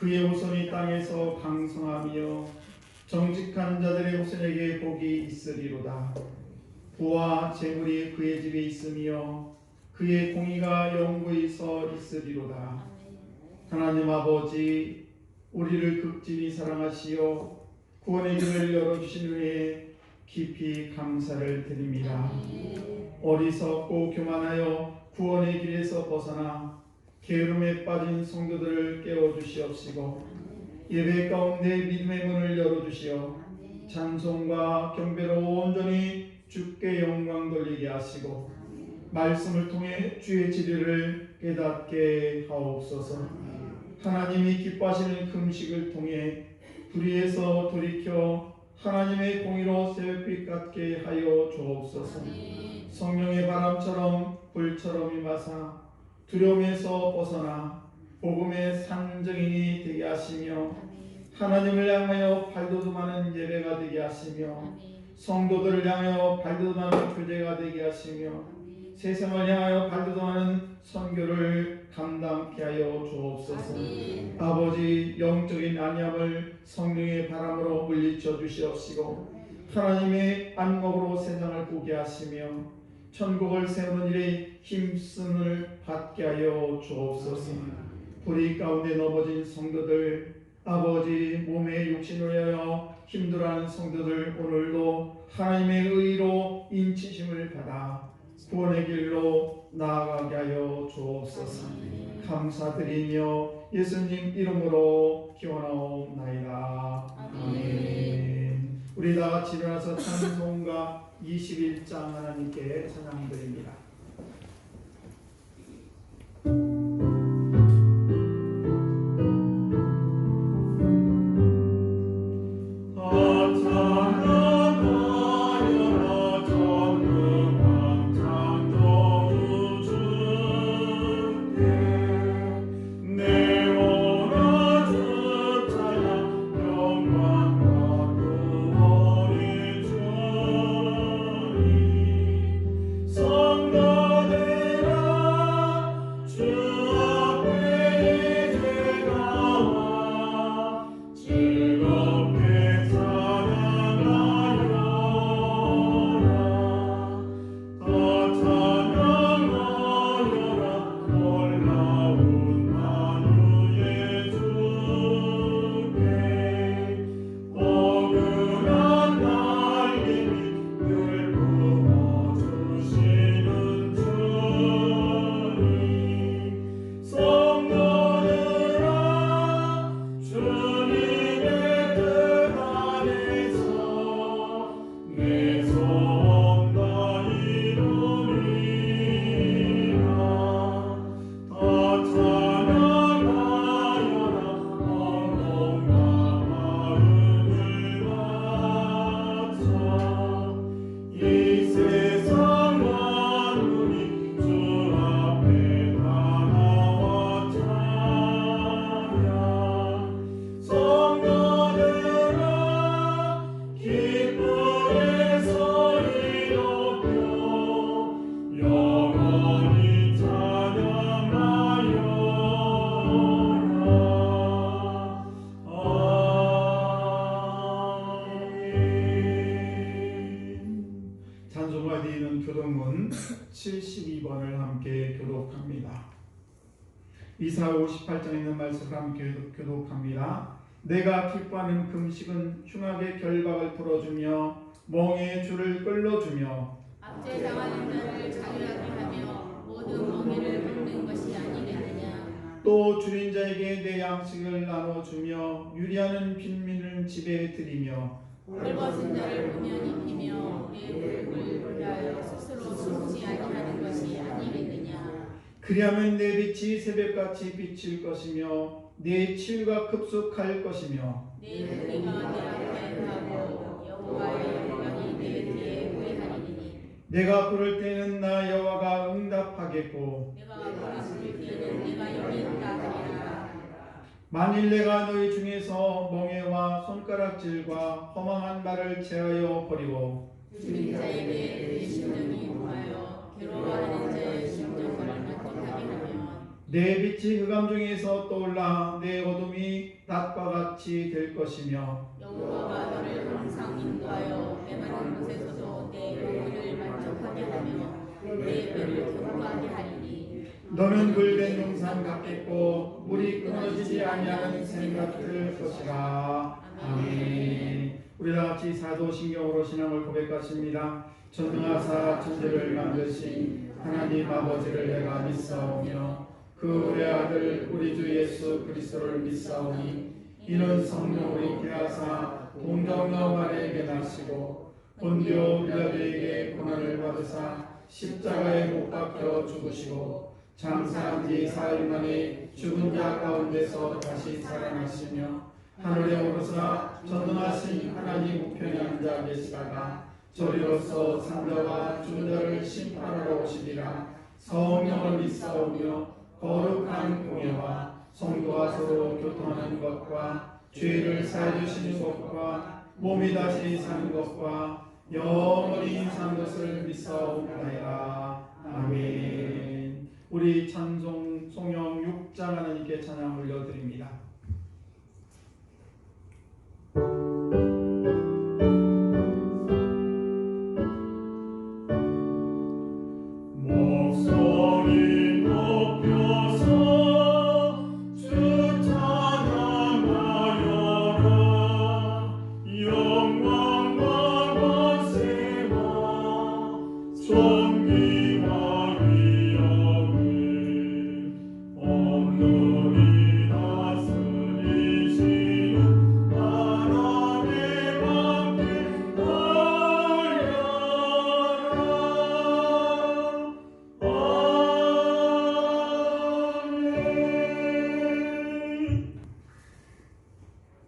그의 후손이 땅에서 강성하며 정직한 자들의 후손에게 복이 있으리로다. 부와 재물이 그의 집에 있으며 그의 공의가 영구히 서 있으리로다. 하나님 아버지, 우리를 극진히 사랑하시어 구원의 길을 열어주신 후에 깊이 감사를 드립니다. 어리석고 교만하여 구원의 길에서 벗어나 게으름에 빠진 성도들을 깨워주시옵시고 예배 가운데 믿음의 문을 열어주시어 찬송과 경배로 온전히 주께 영광 돌리게 하시고 말씀을 통해 주의 진리를 깨닫게 하옵소서. 하나님이 기뻐하시는 금식을 통해 불의에서 돌이켜 하나님의 공의로 새벽빛 같게 하여 주옵소서. 성령의 바람처럼 불처럼 임하사 두려움에서 벗어나 복음의 산증인이 되게 하시며 하나님을 향하여 발돋움하는 예배가 되게 하시며 아멘. 성도들을 향하여 발돋움하는 교제가 되게 하시며 아멘. 세상을 향하여 발돋움하는 선교를 감당케 하여 주옵소서. 아멘. 아버지, 영적인 안위함을 성령의 바람으로 물리쳐 주시옵시고 하나님의 안목으로 세상을 보게 하시며 천국을 세우는 일에 힘쓰는 받게 하여 주옵소서. 불의 가운데 넘어진 성도들, 아버지 몸에 육신을 위하여 힘들어하는 성도들 오늘도 하나님의 의로 인치심을 받아 구원의 길로 나아가게 하여 주옵소서. 감사드리며 예수님 이름으로 기원하옵나이다. 아멘. 우리 다 같이 일어나서 찬송가 21장 하나님께 찬양드립니다. 교독문 72번을 함께 교독합니다. 이사 58장에 있는 말씀을 함께 교독합니다. 내가 기뻐하는 금식은 흉악의 결박을 풀어주며 멍에의 줄을 끌어주며 압제 당하는 자를 자유하게 하며 모든 멍에를 끊는 것이 아니겠느냐. 또 줄인 자에게 내 양식을 나눠주며 유리하는 빈민을 집에 들이며 헐벗은 자를 보면 입히며 내 얼굴을 위하여 스스로 숨지 아니하는 것이 아니겠느냐. 그리하면 내 빛이 새벽같이 비칠 것이며 내 치유가 급속할 것이며 내 공의가 내 앞에 하고 여호와의 영광이 내 뒤에 의하리니. 내가 부를 때는 나 여호와가 응답하겠고 내가 부를 때는 내가 여기 있다 하리라. 만일 내가 너희 중에서 멍에와 손가락질과 허망한 말을 제하여 버리고 줄인 자에게 내 심정이 동하여 괴로워하는 자의 심정을 만족하게 하면 내 빛이 흑암 중에서 떠올라 내 어둠이 낮과 같이 될 것이며 여호와가 너를 항상 인도하여 메마른 곳에서도 내 영혼을 만족하게 하며 내 뼈를 견고하게 하리니. 너는 물된 용산 같겠고 물이 끊어지지 아니하는 샘 같을 것이라. 아멘. 우리 다같이 사도신경으로 신앙을 고백하십니다. 전능하사 천지를 만드신 하나님 아버지를 내가 믿사오며 그 우리 아들 우리 주 예수 그리스도를 믿사오니 이는 성령으로 있게 하사 동정녀 마리아에게 나시고 본디오 빌라도에게 고난을 받으사 십자가에 못 박혀 죽으시고 장사한 지 사흘 만에 죽은 자 가운데서 다시 살아나시며 하늘에 오르사 전능하신 하나님 우편에 앉아 계시다가 저리로서 산자와 죽은 자를 심판하러 오시리라. 성령을 믿사오며 거룩한 공예와 성도가 서로 교통하는 것과 죄를 사해 주시는 것과 몸이 다시 사는 것과 영원히 사는 것을 믿사옵나이다. 아멘. 우리 찬송 송영 6장 하나님께 찬양 올려드립니다. 목소리 높여서 주 찬양하여라. 영광과 권세와 존귀와 위엄을 온누리 다스리시는 하나님 앞에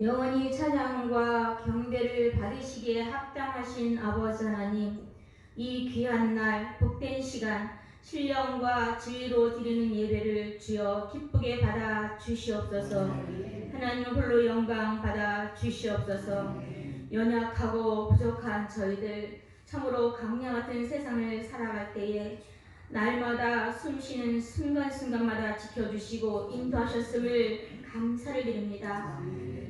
영원히 찬양과 경배를 받으시기에 합당하신 아버지 하나님, 이 귀한 날 복된 시간 신령과 진리로 드리는 예배를 주여 기쁘게 받아 주시옵소서. 하나님 홀로 영광 받아 주시옵소서. 연약하고 부족한 저희들, 참으로 강야 같은 세상을 살아갈 때에 날마다 숨쉬는 순간순간마다 지켜주시고 인도하셨음을 감사를 드립니다.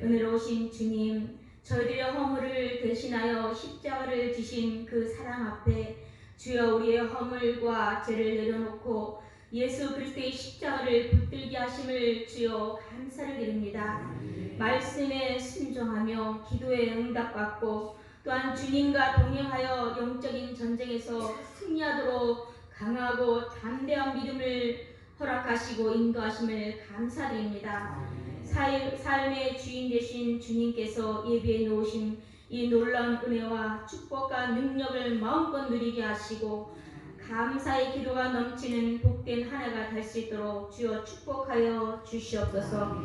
은혜로우신 주님, 저희들의 허물을 대신하여 십자가를 지신 그 사랑 앞에 주여 우리의 허물과 죄를 내려놓고 예수 그리스도의 십자가를 붙들게 하심을 주여 감사를 드립니다. 말씀에 순종하며 기도에 응답받고 또한 주님과 동행하여 영적인 전쟁에서 승리하도록 강하고 담대한 믿음을 허락하시고 인도하심을 감사드립니다. 삶의 주인 되신 주님께서 예비해 놓으신 이 놀라운 은혜와 축복과 능력을 마음껏 누리게 하시고 감사의 기도가 넘치는 복된 한 해가 될 수 있도록 주여 축복하여 주시옵소서.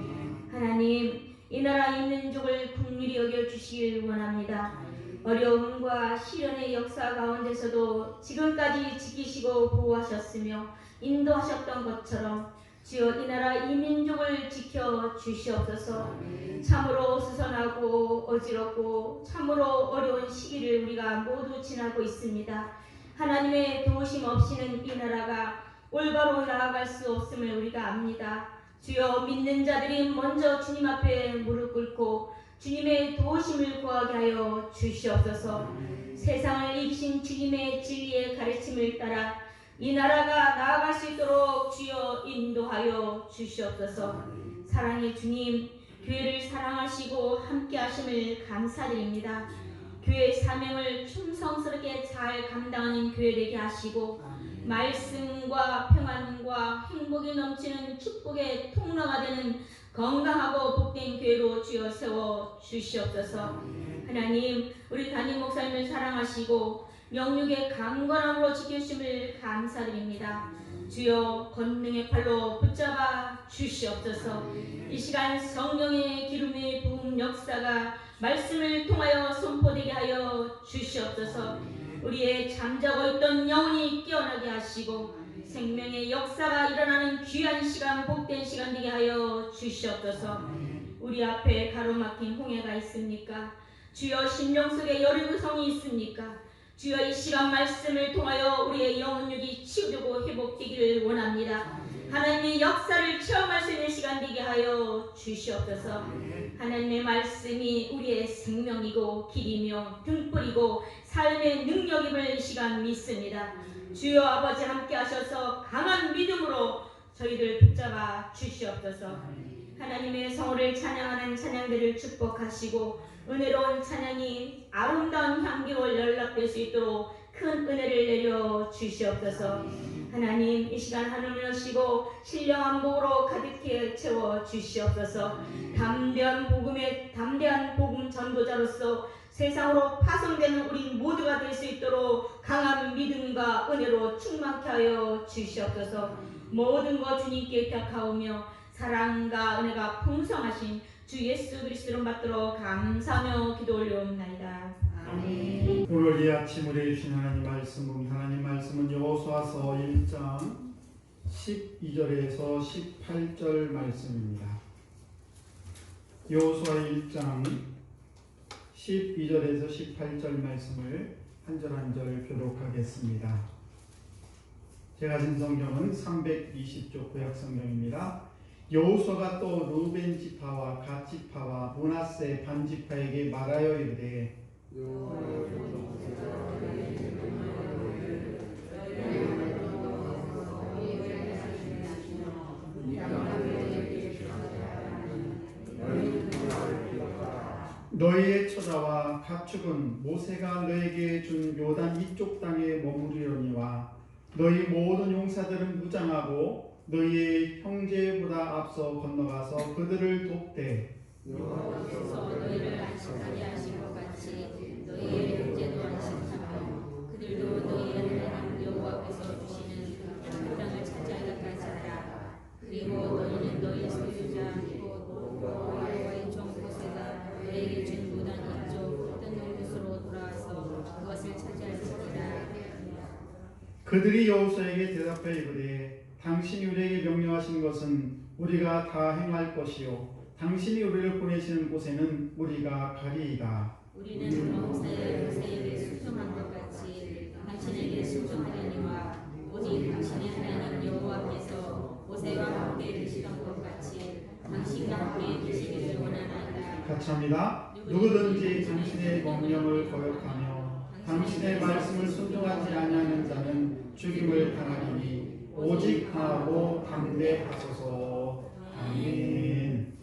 하나님, 이 나라 인민족을 긍휼히 여겨주시길 원합니다. 어려움과 시련의 역사 가운데서도 지금까지 지키시고 보호하셨으며 인도하셨던 것처럼 주여 이 나라 이민족을 지켜 주시옵소서. 참으로 수선하고 어지럽고 참으로 어려운 시기를 우리가 모두 지나고 있습니다. 하나님의 도우심 없이는 이 나라가 올바로 나아갈 수 없음을 우리가 압니다. 주여 믿는 자들이 먼저 주님 앞에 무릎 꿇고 주님의 도우심을 구하게 하여 주시옵소서. 세상을 이기신 주님의 진리의 가르침을 따라 이 나라가 나아갈 수 있도록 주여 인도하여 주시옵소서. 사랑의 주님, 교회를 사랑하시고 함께 하심을 감사드립니다. 교회의 사명을 충성스럽게 잘 감당하는 교회 되게 하시고 말씀과 평안과 행복이 넘치는 축복의 통로가 되는 건강하고 복된 교회로 주여 세워 주시옵소서. 하나님, 우리 담임 목사님을 사랑하시고 영육의 강건함으로 지켜주심을 감사드립니다. 주여 권능의 팔로 붙잡아 주시옵소서. 이 시간 성령의 기름의 부음 역사가 말씀을 통하여 선포되게 하여 주시옵소서. 우리의 잠자고 있던 영혼이 깨어나게 하시고 생명의 역사가 일어나는 귀한 시간, 복된 시간 되게 하여 주시옵소서. 우리 앞에 가로막힌 홍해가 있습니까? 주여 심령 속에 여리구성이 있습니까? 주여 이 시간 말씀을 통하여 우리의 영혼력이 치유되고 회복되기를 원합니다. 하나님의 역사를 체험할 수 있는 시간 되게 하여 주시옵소서. 하나님의 말씀이 우리의 생명이고 길이며 등불이고 삶의 능력임을 이 시간 믿습니다. 주여 아버지 함께 하셔서 강한 믿음으로 저희를 붙잡아 주시옵소서. 하나님의 성호를 찬양하는 찬양들을 축복하시고 은혜로운 찬양이 아름다운 향기로 연락될 수 있도록 큰 은혜를 내려 주시옵소서. 하나님, 이 시간 하늘을 여시고 신령한 복으로 가득히 채워 주시옵소서. 담대한 복음 전도자로서 세상으로 파송되는 우리 모두가 될 수 있도록 강한 믿음과 은혜로 충만케 하여 주시옵소서. 모든 것 주님께 의탁하오며 사랑과 은혜가 풍성하신 주 예수 그리스도로 받도록 감사하며 기도 올려옵나이다. 아멘. 오늘 이 아침 우리에게 주신 하나님 말씀은 여호수아서 1장 12절에서 18절 말씀입니다. 여호수아 1장 12절에서 18절 말씀을 한 절 한 절 교독하겠습니다. 제가 진 성경은 320쪽 구약 성경입니다. 여호수아가 또 루벤 지파와 갓 지파와 므낫세 반 지파에게 말하여 이르되 너희의 처자와 가축은 모세가 너에게 준 요단 이쪽 땅에 머무르려니와 너희 모든 용사들은 무장하고 너희의 형제보다 앞서 건너가서 그들을 돕되 여호와께서 너희를 안식하게 하신 것 같이 너희의 형제도 안식하며 그들도 너희의 하나님 여호와께서 주시는 그 땅을 차지하기까지 하라. 그리고 너희는 너희 소유자 곧 여호와의 종 모세가 너희에게 준 요단 이쪽 뜬 곳으로 돌아와서 그것을 차지할지니라. 그들이 여호수아에게 대답하여 이르되 당신이 우리에게 명령하신 것은 우리가 다 행할 것이요 당신이 우리를 보내시는 곳에는 우리가 가리이다. 우리는 모세에게 순종한 것 같이 당신에게 순종하려니와 오직 당신의 하나님 여호와께서 모세와 함께 계시던 것 같이 당신과 함께 계시기를 원하나이다. 같이 합니다. 누구든지 당신의 명령을 거역하며 당신의 말씀을 순종하지 아니하는 자는 죽임을 당하리니 오직 하고 담대하소서. 아멘.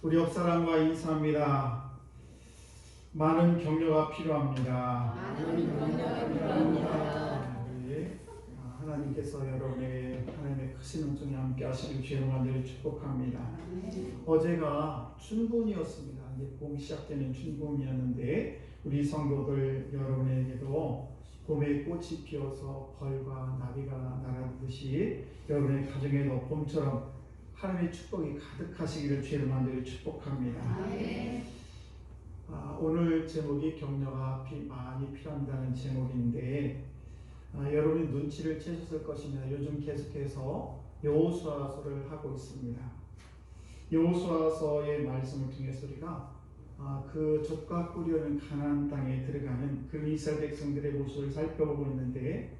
우리 옆사람과 인사합니다. 많은 격려가 필요합니다. 우리 하나님께서 여러분에게 하나님의 크신 은총에 함께 하시길 주의 만들 축복합니다. 어제가 춘분이었습니다. 이제 봄이 시작되는 춘분이었는데 우리 성도들 여러분에게도 봄에 꽃이 피어서 벌과 나비가 날아듯이 여러분의 가정에도 봄처럼 하나님의 축복이 가득하시기를 주의 만들 축복합니다. 오늘 제목이 격려가 많이 필요한다는 제목인데 여러분이 눈치를 채셨을 것입니다. 요즘 계속해서 여호수아서를 하고 있습니다. 여호수아서의 말씀을 통해서 우리가 그 젖과 꿀이 흐르는 가나안 땅에 들어가는 그 이스라엘 백성들의 모습을 살펴보고 있는데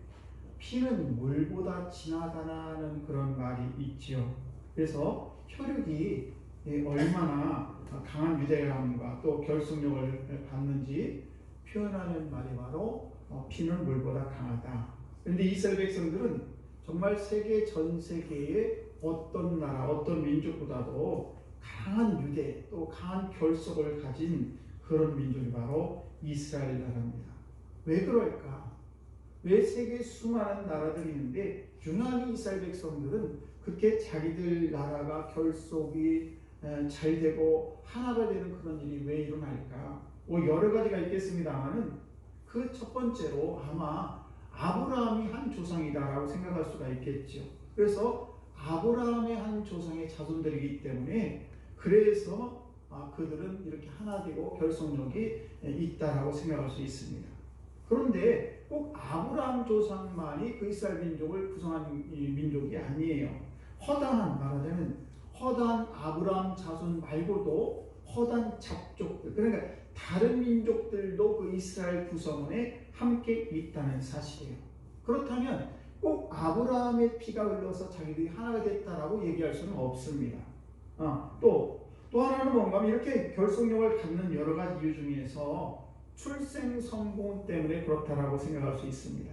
피는 물보다 진하다는 그런 말이 있지요. 그래서 혈육이 얼마나 강한 유대감과 또 결속력을 받는지 표현하는 말이 바로 피는 물보다 강하다. 그런데 이스라엘 백성들은 정말 전 세계의 어떤 나라, 어떤 민족보다도 강한 유대, 또 강한 결속을 가진 그런 민족이 바로 이스라엘 나라입니다. 왜 그럴까? 왜 세계 수많은 나라들이 있는데 유난히 이스라엘 백성들은 그렇게 자기들 나라가 결속이 잘 되고 하나가 되는 그런 일이 왜 일어날까? 여러 가지가 있겠습니다만은 그 첫 번째로 아마 아브라함이 한 조상이다라고 생각할 수가 있겠죠. 그래서 아브라함의 한 조상의 자손들이기 때문에 그래서 그들은 이렇게 하나 되고 결속력이 있다라고 생각할 수 있습니다. 그런데 꼭 아브라함 조상만이 그 이스라엘 민족을 구성한 민족이 아니에요. 말하자면 허다한 아브라함 자손 말고도 허다한 잡족들, 그러니까 다른 민족들도 그 이스라엘 구성원에 함께 있다는 사실이에요. 그렇다면 꼭 아브라함의 피가 흘러서 자기들이 하나가 됐다라고 얘기할 수는 없습니다. 또 하나는 뭔가 이렇게 결속력을 갖는 여러 가지 이유 중에서 출생 성공 때문에 그렇다라고 생각할 수 있습니다.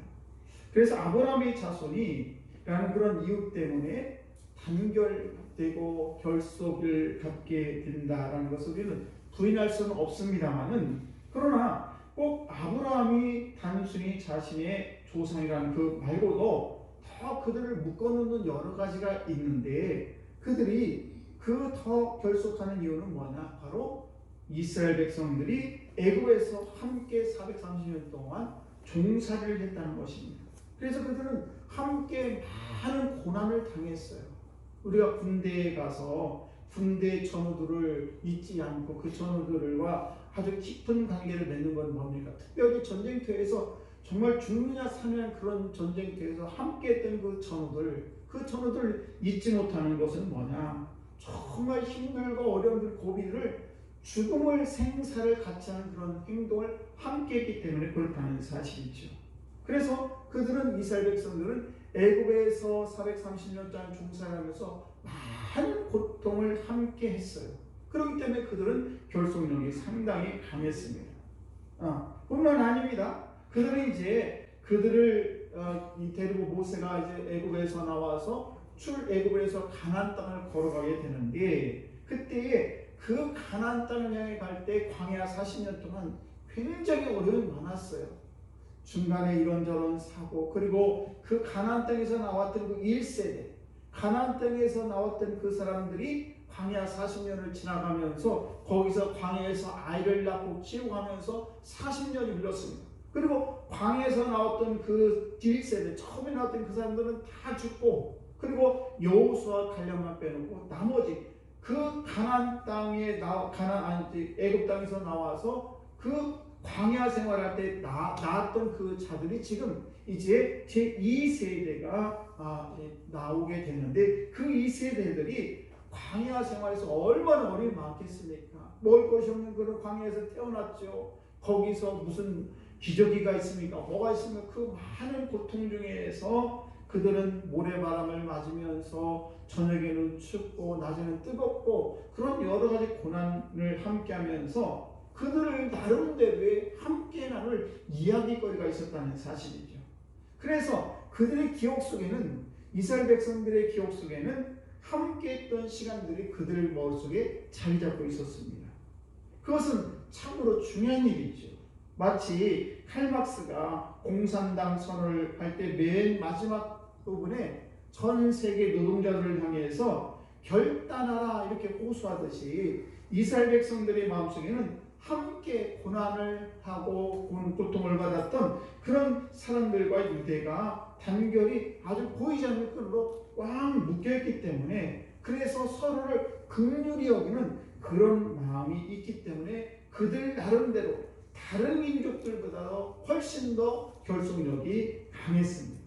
그래서 아브라함의 자손이라는 그런 이유 때문에 단결되고 결속을 갖게 된다라는 것을 우리는 부인할 수는 없습니다만은, 그러나 꼭 아브라함이 단순히 자신의 조상이라는 그 말고도 더 그들을 묶어놓는 여러 가지가 있는데, 그들이 그 더 결속하는 이유는 뭐냐? 바로 이스라엘 백성들이 애굽에서 함께 430년 동안 종살이를 했다는 것입니다. 그래서 그들은 함께 많은 고난을 당했어요. 우리가 군대에 가서 군대 전우들을 잊지 않고 그 전우들과 아주 깊은 관계를 맺는 건 뭡니까? 특별히 전쟁터에서 정말 죽느냐 사느냐 그런 전쟁터에서 함께 했던 그 전우들 잊지 못하는 것은 뭐냐? 정말 힘들고 어려운 고비를 죽음을 생사를 같이 하는 그런 행동을 함께 했기 때문에 그렇다는 사실이죠. 그래서 그들은 이스라엘 백성들은 애굽에서 430년 동안 종살이하면서 많은 고통을 함께 했어요. 그렇기 때문에 그들은 결속력이 상당히 강했습니다. 뿐만 아닙니다. 그들은 이제 그들을 데리고 모세가 이제 애굽에서 나와서 출애굽에서 가나안 땅을 걸어가게 되는데, 그때에 그 가나안 땅을 향해 갈 때 광야 40년 동안 굉장히 어려움이 많았어요. 중간에 이런저런 사고, 그리고 그 가나안 땅에서 나왔던 그 1세대, 가나안 땅에서 나왔던 그 사람들이 광야 40년을 지나가면서 거기서 광야에서 아이를 낳고 키우면서 40년이 흘렀습니다. 그리고 광야에서 나왔던 그 1세대, 처음에 나왔던 그 사람들은 다 죽고, 그리고 여호수아 갈렙만 빼놓고 나머지 그 가나안 땅에 애굽 땅에서 나와서 그 광야 생활할 때 나왔던 그 자들이 지금 이제 제 2세대가 나오게 됐는데, 그 2세대들이 광야 생활에서 얼마나 어려움이 많겠습니까? 먹을 것이 없는 그런 광야에서 태어났죠. 거기서 무슨 기저귀가 있습니까? 뭐가 있습니까? 그 많은 고통 중에서 그들은 모래바람을 맞으면서 저녁에는 춥고 낮에는 뜨겁고 그런 여러 가지 고난을 함께하면서 그들을 나름대로의 함께 나눌 이야기거리가 있었다는 사실이죠. 그래서 그들의 기억 속에는, 이스라엘 백성들의 기억 속에는 함께 했던 시간들이 그들 머릿속에 자리 잡고 있었습니다. 그것은 참으로 중요한 일이죠. 마치 칼막스가 공산당 선언을 할 때 맨 마지막 부분에 전 세계 노동자들을 향해서 결단하라 이렇게 호소하듯이 이스라엘 백성들의 마음속에는 함께 고난을 하고 고통을 받았던 그런 사람들과 유대가 단결이 아주 보이지 않는 끈으로 꽉 묶여있기 때문에, 그래서 서로를 긍휼히 여기는 그런 마음이 있기 때문에 그들 나름대로 다른 민족들보다도 훨씬 더 결속력이 강했습니다.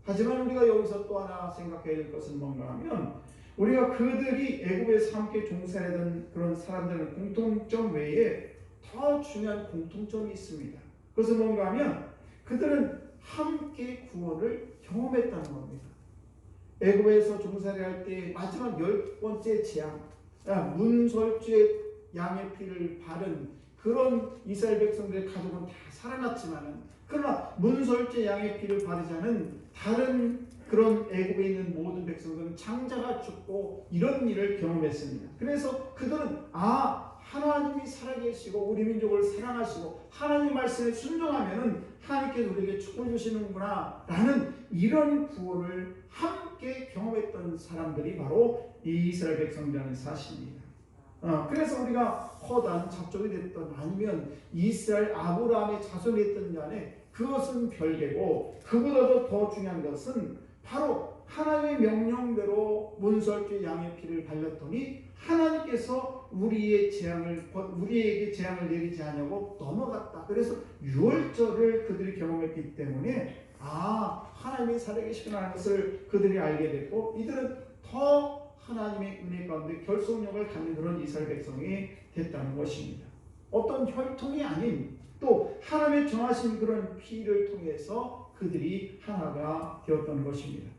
하지만 우리가 여기서 또 하나 생각해야 될 것은 뭔가 하면, 우리가 그들이 애굽에서 함께 종살이하던 그런 사람들의 공통점 외에 더 중요한 공통점이 있습니다. 그것은 뭔가 하면 그들은 함께 구원을 경험했다는 겁니다. 애굽에서 종살이할 때 마지막 10번째 재앙, 문설주의 양의 피를 바른 그런 이스라엘 백성들의 가족은 다 살아났지만은, 그러나 문설주의 양의 피를 바르지 않은 다른 그런 애굽에 있는 모든 백성들은 장자가 죽고 이런 일을 경험했습니다. 그래서 그들은 하나님이 살아계시고 우리 민족을 사랑하시고 하나님 말씀에 순종하면은 하나님께서 우리에게 축복을 주시는구나 라는 이런 구원을 함께 경험했던 사람들이 바로 이 이스라엘 백성이라는 사실입니다. 그래서 우리가 허단 잡족이 됐던 아니면 이스라엘 아브라함의 자손이 됐던 간에 그것은 별개고, 그보다도 더 중요한 것은 바로 하나님의 명령대로 문설주 양의 피를 발렸더니 하나님께서 우리에게 재앙을 내리지 않냐고 넘어갔다. 그래서 유월절을 그들이 경험했기 때문에 하나님이 살아계시구나 하는 것을 그들이 알게 됐고, 이들은 더 하나님의 은혜 가운데 결속력을 갖는 그런 이스라엘 백성이 됐다는 것입니다. 어떤 혈통이 아닌 또 하나님의 정하신 그런 피를 통해서 그들이 하나가 되었던 것입니다.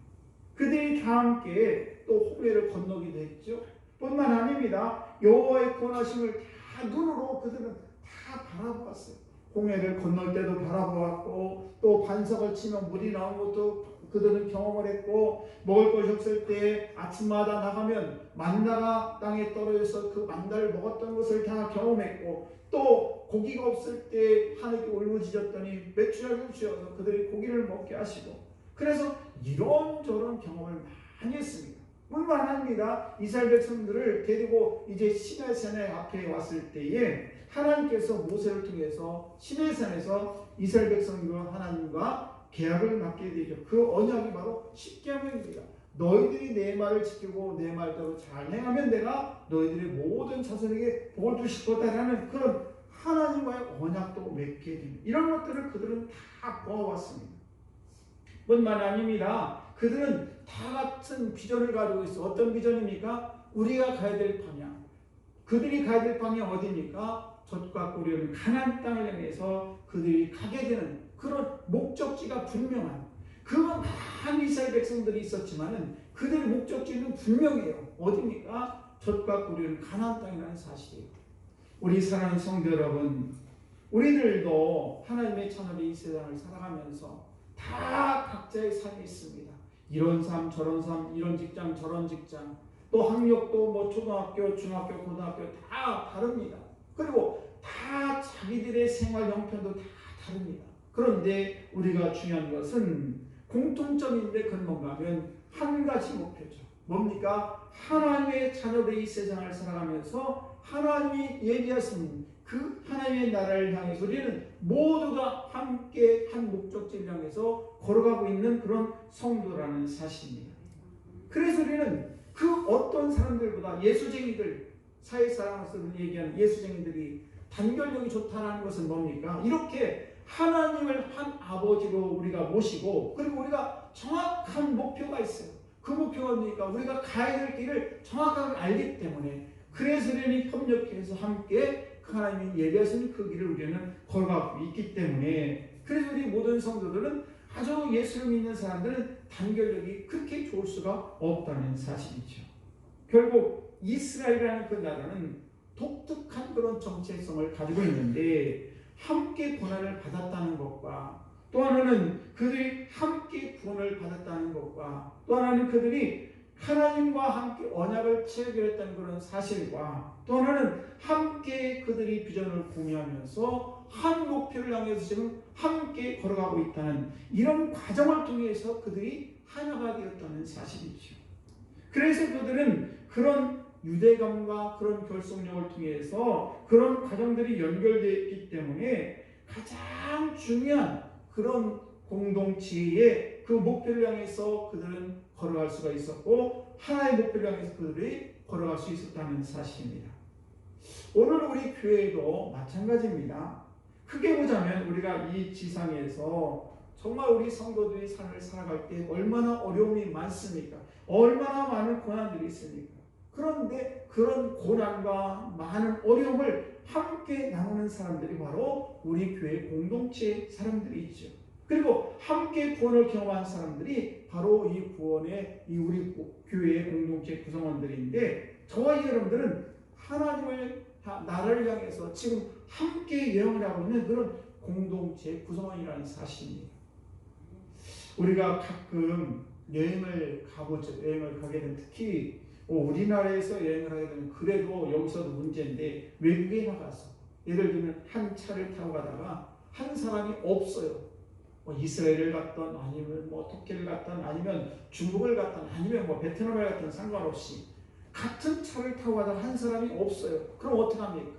그들이 다 함께 또 홍해를 건너기도 했죠. 뿐만 아닙니다. 여호와의 권하심을 다 눈으로 그들은 다 바라보았어요. 홍해를 건널 때도 바라보았고, 또 반석을 치면 물이 나온 것도 그들은 경험을 했고, 먹을 것이 없을 때 아침마다 나가면 만나가 땅에 떨어져서 그 만나를 먹었던 것을 다 경험했고, 또 고기가 없을 때 하나님께 울부짖었더니 메추라기를 주셔서 그들이 고기를 먹게 하시고, 그래서 이런저런 경험을 많이 했습니다. 뿐만 아닙니다. 이스라엘 백성들을 데리고 이제 시내산의 앞에 왔을 때에 하나님께서 모세를 통해서 시내산에서 이스라엘 백성과 하나님과 계약을 맺게 되죠. 그 언약이 바로 십계명입니다. 너희들이 내 말을 지키고 내 말대로 잘 행하면 내가 너희들의 모든 자손에게 복을 주실 거다라는 그런 하나님과의 언약도 맺게 됩니다. 이런 것들을 그들은 다 보아왔습니다. 뿐만 아닙니다. 그들은 다 같은 비전을 가지고 있어. 어떤 비전입니까? 우리가 가야 될 방향. 그들이 가야 될 방향이 어디입니까? 젖과 꿀이 흐르는 가나안 땅을 향해서 그들이 가게 되는 그런 목적지가 분명한, 그 많은 이스라엘 백성들이 있었지만은 그들의 목적지는 분명해요. 어디입니까? 젖과 꿀이 흐르는 가나안 땅이라는 사실이에요. 우리 사랑하는 성도 여러분, 우리들도 하나님의 자녀의 이 세상을 살아가면서 다 각자의 삶이 있습니다. 이런 삶 저런 삶, 이런 직장 저런 직장, 또 학력도 뭐 초등학교 중학교 고등학교 다 다릅니다. 그리고 다 자기들의 생활 형편도 다 다릅니다. 그런데 우리가 중요한 것은 공통점인데 그건 뭔가 하면 한 가지 목표죠. 뭡니까? 하나님의 자녀들이 이 세상을 살아가면서 하나님이 예비하신 그 하나님의 나라를 향해서 우리는 모두가 함께 한 목적지를 향해서 걸어가고 있는 그런 성도라는 사실입니다. 그래서 우리는 그 어떤 사람들보다 예수쟁이들, 사회사랑에서 얘기하는 예수쟁이들이 단결력이 좋다는 것은 뭡니까? 이렇게 하나님을 한 아버지로 우리가 모시고, 그리고 우리가 정확한 목표가 있어요. 그 목표가 뭡니까? 우리가 가야 될 길을 정확하게 알기 때문에, 그래서 우리는 협력해서 함께 하나님이 예비하신 그 길을 우리는 걸어가고 있기 때문에, 그래서 우리 모든 성도들은 아주 예수를 믿는 사람들은 단결력이 그렇게 좋을 수가 없다는 사실이죠. 결국 이스라엘이라는 그 나라는 독특한 그런 정체성을 가지고 있는데, 함께 고난을 받았다는 것과 또 하나는 그들이 함께 구원을 받았다는 것과 또 하나는 그들이 하나님과 함께 언약을 체결 했다는 그런 사실과 또 하나는 함께 그들이 비전을 공유하면서 한 목표를 향해서 지금 함께 걸어가고 있다는 이런 과정을 통해서 그들이 하나가 되었다는 사실이죠. 그래서 그들은 그런 유대감과 그런 결속력을 통해서 그런 과정들이 연결되어 있기 때문에 가장 중요한 그런 공동체의 그 목표를 향해서 그들은 걸어갈 수가 있었고 하나의 목표를 향해서 그들이 걸어갈 수 있었다는 사실입니다. 오늘 우리 교회도 마찬가지입니다. 크게 보자면 우리가 이 지상에서 정말 우리 성도들이 삶을 살아갈 때 얼마나 어려움이 많습니까? 얼마나 많은 고난들이 있습니까? 그런데 그런 고난과 많은 어려움을 함께 나누는 사람들이 바로 우리 교회 공동체 사람들이 있죠. 그리고 함께 구원을 경험한 사람들이 바로 이 구원의 이 우리 교회의 공동체 구성원들인데 저와 여러분들은 하나님을 나라를 향해서 지금 함께 여행을 하고 있는 그런 공동체 구성원이라는 사실입니다. 우리가 가끔 여행을 가보죠. 여행을 가게 되면 특히 우리나라에서 여행을 하게 되면 그래도 여기서도 문제인데 외국에 나가서 예를 들면 한 차를 타고 가다가 한 사람이 없어요. 이스라엘을 갔던 아니면 터키를 갔던 아니면 중국을 갔던 아니면 베트남을 갔던 상관없이 같은 차를 타고 가다가 한 사람이 없어요. 그럼 어떻게 합니까?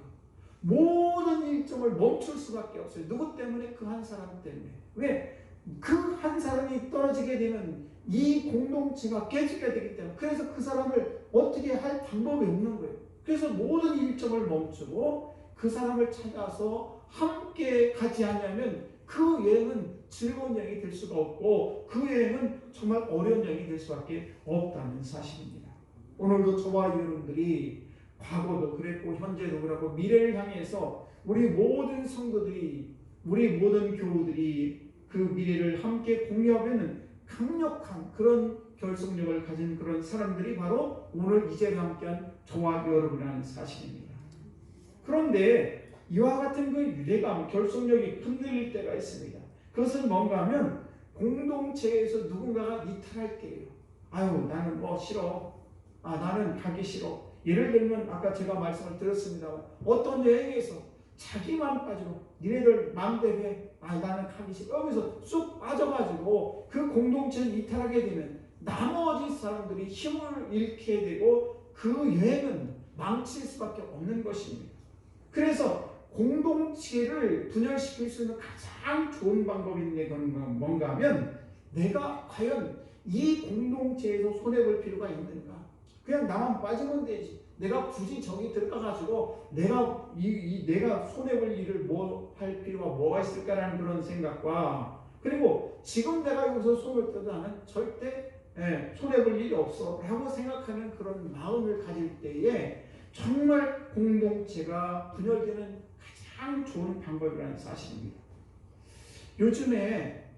모든 일정을 멈출 수밖에 없어요. 누구 때문에? 그 한 사람 때문에. 왜? 그 한 사람이 떨어지게 되면 이 공동체가 깨지게 되기 때문에 그래서 그 사람을 어떻게 할 방법이 없는 거예요. 그래서 모든 일정을 멈추고 그 사람을 찾아서 함께 가지 않으면 그 여행은 즐거운 여행이 될 수가 없고 그 여행은 정말 어려운 여행이 될 수밖에 없다는 사실입니다. 오늘도 저와 여러분들이 과거도 그랬고 현재도 그렇고 미래를 향해서 우리 모든 성도들이 우리 모든 교우들이 그 미래를 함께 공유하는 강력한 그런 결속력을 가진 그런 사람들이 바로 오늘 이 자리에 함께한 저와 여러분이라는 사실입니다. 그런데 이와 같은 그 유대감, 결속력이 흔들릴 때가 있습니다. 그것은 뭔가 하면 공동체에서 누군가가 이탈할 때예요. 아유 나는 싫어. 나는 가기 싫어. 예를 들면 아까 제가 말씀을 드렸습니다만 어떤 여행에서 자기만 빠지고 니네들 마음대로 해. 나는 가기 싫어. 여기서 쑥 빠져가지고 그 공동체를 이탈하게 되면 나머지 사람들이 힘을 잃게 되고 그 여행은 망칠 수밖에 없는 것입니다. 그래서 공동체를 분열시킬 수 있는 가장 좋은 방법이 뭔가 하면 내가 과연 이 공동체에서 손해볼 필요가 있는가? 그냥 나만 빠지면 되지. 내가 굳이 저기 들어가가지고 내가 손해볼 일을 할 필요가 뭐가 있을까라는 그런 생각과 그리고 지금 내가 여기서 손을 떼도 나는 절대 손해볼 일이 없어 라고 생각하는 그런 마음을 가질 때에 정말 공동체가 분열되는 가장 좋은 방법이라는 사실입니다. 요즘에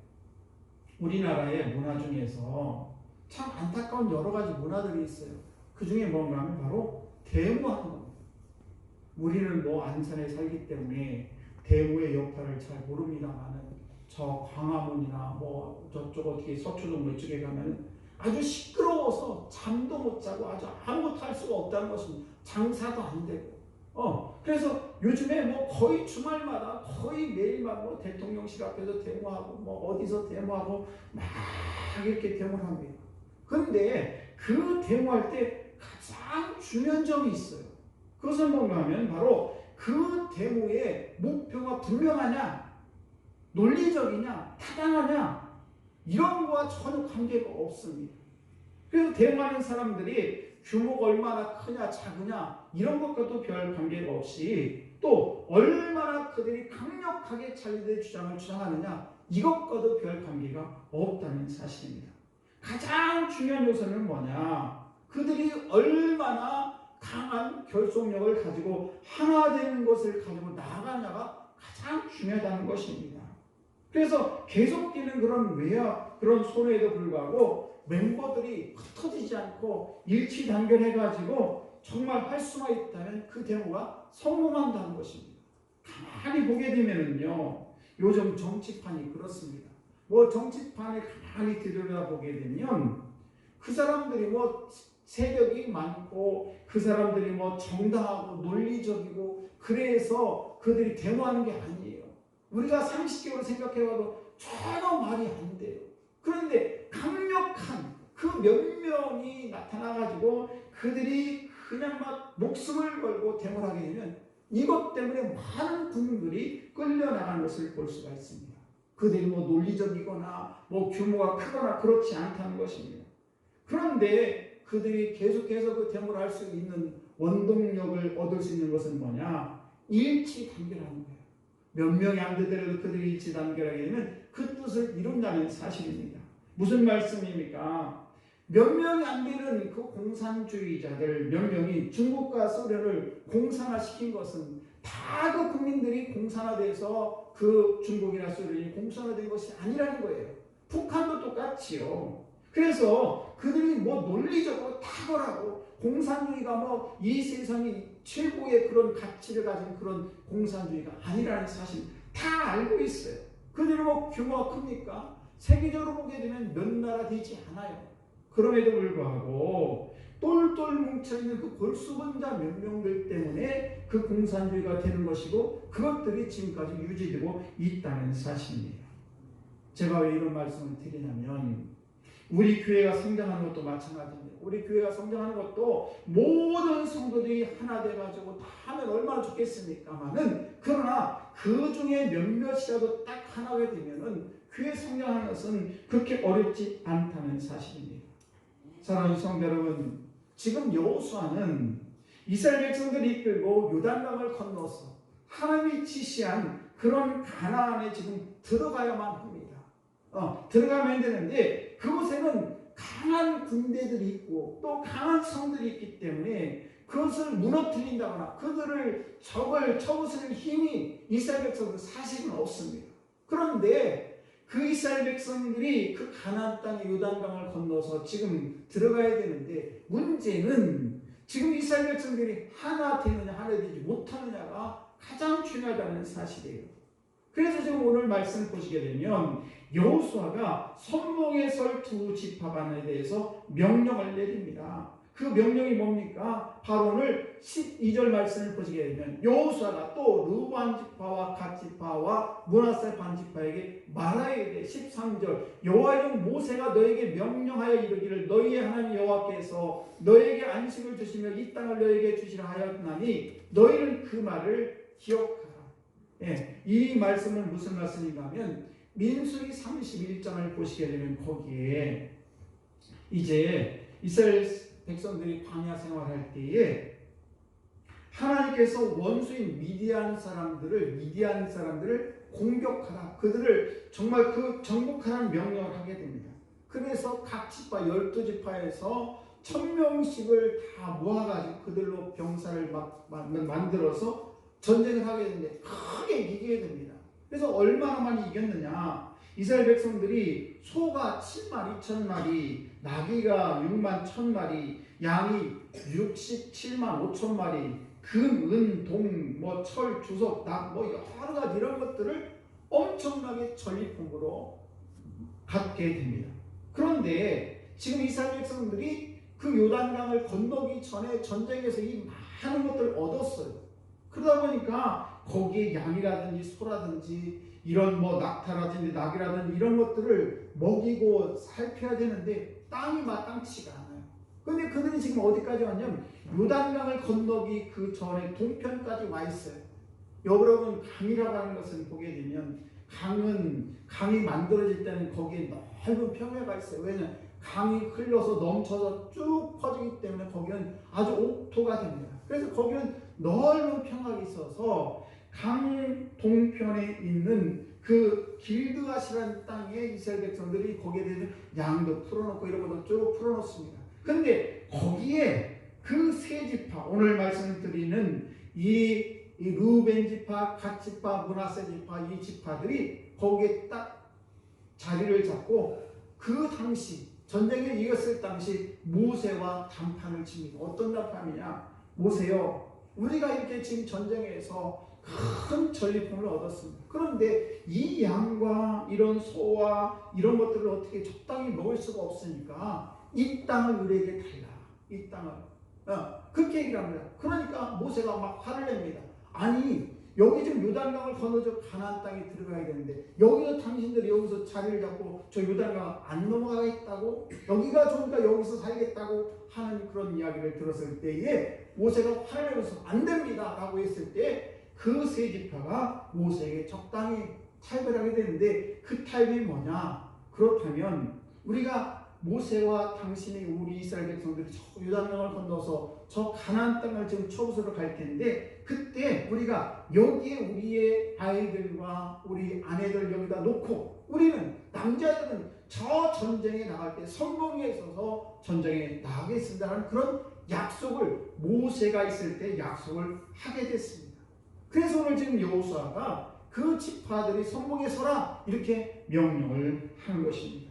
우리나라의 문화 중에서 참 안타까운 여러 가지 문화들이 있어요. 그 중에 뭔가 하면 바로 대모하는 겁니다. 우리는 안산에 살기 때문에 대모의 역할을 잘 모릅니다만은 저 광화문이나 저쪽 어떻게 서초동 이쪽에 가면 아주 시끄러워서 잠도 못 자고 아주 아무것도 할 수가 없다는 것입니다. 장사도 안 되고. 그래서 요즘에 거의 주말마다 거의 매일만 대통령실 앞에서 데모하고 어디서 데모하고 막 이렇게 데모를 합니다. 그런데 그 데모할 때 가장 중요한 점이 있어요. 그것은 뭔가 하면 바로 그 데모의 목표가 분명하냐, 논리적이냐, 타당하냐 이런 거와 전혀 관계가 없습니다. 그래서 데모하는 사람들이 규모가 얼마나 크냐 작으냐 이런 것과도 별 관계가 없이 또 얼마나 그들이 강력하게 자기들의 주장을 주장하느냐 이것과도 별 관계가 없다는 사실입니다. 가장 중요한 요소는 뭐냐? 그들이 얼마나 강한 결속력을 가지고 하나 되는 것을 가지고 나아가냐가 가장 중요하다는 것입니다. 그래서 계속되는 그런 손해에도 불구하고 멤버들이 흩어지지 않고 일치단결해가지고 정말 할 수만 있다면 그 데모가 성공한다는 것입니다. 가만히 보게 되면은요, 요즘 정치판이 그렇습니다. 정치판을 가만히 들여다보게 되면 그 사람들이 뭐 세력이 많고 그 사람들이 뭐 정당하고 논리적이고 그래서 그들이 데모하는 게 아니에요. 우리가 상식적으로 생각해봐도 전혀 말이 안 돼요. 그런데 강력한 그 몇 명이 나타나가지고 그들이 그냥 막 목숨을 걸고 데모를 하게 되면 이것 때문에 많은 국민들이 끌려나가는 것을 볼 수가 있습니다. 그들이 뭐 논리적이거나 뭐 규모가 크거나 그렇지 않다는 것입니다. 그런데 그들이 계속해서 그 데모를 할 수 있는 원동력을 얻을 수 있는 것은 뭐냐? 일치단결하는 거예요. 몇 명이 안 되더라도 그들이 일치단결하게 되면 그 뜻을 이룬다는 사실입니다. 무슨 말씀입니까? 몇 명이 안 되는 그 공산주의자들 몇 명이 중국과 소련을 공산화시킨 것은 다 그 국민들이 공산화돼서 그 중국이나 소련이 공산화된 것이 아니라는 거예요. 북한도 똑같지요. 그래서 그들이 뭐 논리적으로 탁월하고 공산주의가 뭐 이 세상이 최고의 그런 가치를 가진 그런 공산주의가 아니라는 사실 다 알고 있어요. 그들이 뭐 규모가 큽니까? 세계적으로 보게 되면 몇 나라 되지 않아요. 그럼에도 불구하고 똘똘 뭉쳐있는 그 골수분자 몇 명들 때문에 그 공산주의가 되는 것이고 그것들이 지금까지 유지되고 있다는 사실입니다. 제가 왜 이런 말씀을 드리냐면 우리 교회가 성장하는 것도 마찬가지입니다. 우리 교회가 성장하는 것도 모든 성도들이 하나 돼가지고 다 하면 얼마나 좋겠습니까만은 그러나 그 중에 몇몇이라도 딱 하나가 되면은 교회 성장하는 것은 그렇게 어렵지 않다는 사실입니다. 사랑하는 성도 여러분, 지금 여호수아는 이스라엘 백성들이 이끌고 요단강을 건너서 하나님이 지시한 그런 가나안에 지금 들어가야만 합니다. 들어가면 되는데 그곳에는 강한 군대들이 있고 또 강한 성들이 있기 때문에 그것을 무너뜨린다거나 그들을 적을 쳐부수는 힘이 이스라엘 백성들 사실은 없습니다. 그런데 그 이스라엘 백성들이 그 가나안 땅의 요단강을 건너서 지금 들어가야 되는데 문제는 지금 이스라엘 백성들이 하나 되느냐 하나 되지 못하느냐가 가장 중요하다는 사실이에요. 그래서 지금 오늘 말씀 보시게 되면 여호수아가 선봉에 설 두 지파반에 대해서 명령을 내립니다. 그 명령이 뭡니까? 바로 오늘 12절 말씀을 보시게 되면 여호수아가 또 르반 지파와 갓 지파와 므낫세 반 지파에게 말하여 이르되 13절 여호와 이름 모세가 너에게 명령하여 이르기를 너희의 하나님 여호와께서 너에게 안식을 주시며 이 땅을 너에게 주시라 하였나니 너희는 그 말을 기억하라. 이 말씀은 무슨 말씀인가 하면 민수기 31장을 보시게 되면 거기에 이제 이스라엘 백성들이 광야 생활할 때에 하나님께서 원수인 미디안 사람들을 공격하라. 그들을 정말 그 정복하라는 명령을 하게 됩니다. 그래서 각 지파 12지파에서 1000명씩을 다 모아가지고 그들로 병사를 만들어서 전쟁을 하게 되는데 크게 이기게 됩니다. 그래서 얼마나 많이 이겼느냐? 이스라엘 백성들이 소가 7만 2천 마리, 나귀가 6만 1천 마리, 양이 67만 5천 마리, 금, 은, 동, 뭐 철, 주석, 낙, 뭐 여러 가지 이런 것들을 엄청나게 전리품으로 갖게 됩니다. 그런데 지금 이스라엘 백성들이 그 요단강을 건너기 전에 전쟁에서 이 많은 것들을 얻었어요. 그러다 보니까 거기에 양이라든지 소라든지 이런 뭐 낙타라든지 낙이라든지 이런 것들을 먹이고 살펴야 되는데 땅이 마땅치가 않아요. 그런데 그들이 지금 어디까지 왔냐면 요단강을 건너기 그 전에 동편까지 와 있어요. 여러분 강이라고 하는 것은 보게 되면 강이 만들어질 때는 거기에 넓은 평야가 있어요. 왜냐하면 강이 흘러서 넘쳐서 쭉 퍼지기 때문에 거기는 아주 옥토가 됩니다. 그래서 거기는 넓은 평야가 있어서 강 동편에 있는 그 길드앗이라는 땅에 이스라엘 백성들이 거기에 대해서 양도 풀어놓고 이런 것도 쭉 풀어놓습니다. 그런데 거기에 그 세 지파 오늘 말씀드리는 이 르우벤 지파, 갓 지파, 므낫세 지파 이 지파들이 거기에 딱 자리를 잡고 그 당시 전쟁에 이겼을 당시 모세와 담판을 칩니다. 어떤 담판이냐? 모세요. 우리가 이렇게 지금 전쟁에서 큰 전리품을 얻었습니다. 그런데 이 양과 이런 소와 이런 것들을 어떻게 적당히 먹을 수가 없으니까 이 땅을 우리에게 달라. 이 땅을. 그렇게 얘기를 합니다. 그러니까 모세가 막 화를 냅니다. 아니 여기 지금 요단강을 건너서 가나안 땅에 들어가야 되는데 여기서 당신들이 여기서 자리를 잡고 저 요단강 안 넘어가겠다고, 여기가 좋으니까 여기서 살겠다고 하는 그런 이야기를 들었을 때에 모세가 화를 내면서 안 됩니다 라고 했을 때 그 세 지파가 모세에게 적당히 타협을 하게 되는데, 그 타협이 뭐냐? 그렇다면 우리가 모세와 당신이 우리 이스라엘 백성들이 저 요단강을 건너서 저 가나안 땅을 지금 초부서로 갈 텐데, 그때 우리가 여기에 우리의 아이들과 우리 아내들 여기다 놓고 우리는 남자들은 저 전쟁에 나갈 때 선봉에 서서 전쟁에 나가겠습니다라는 그런 약속을 모세가 있을 때 약속을 하게 됐습니다. 그래서 오늘 지금 여호수아가 그 지파들이 선봉에 서라 이렇게 명령을 하는 것입니다.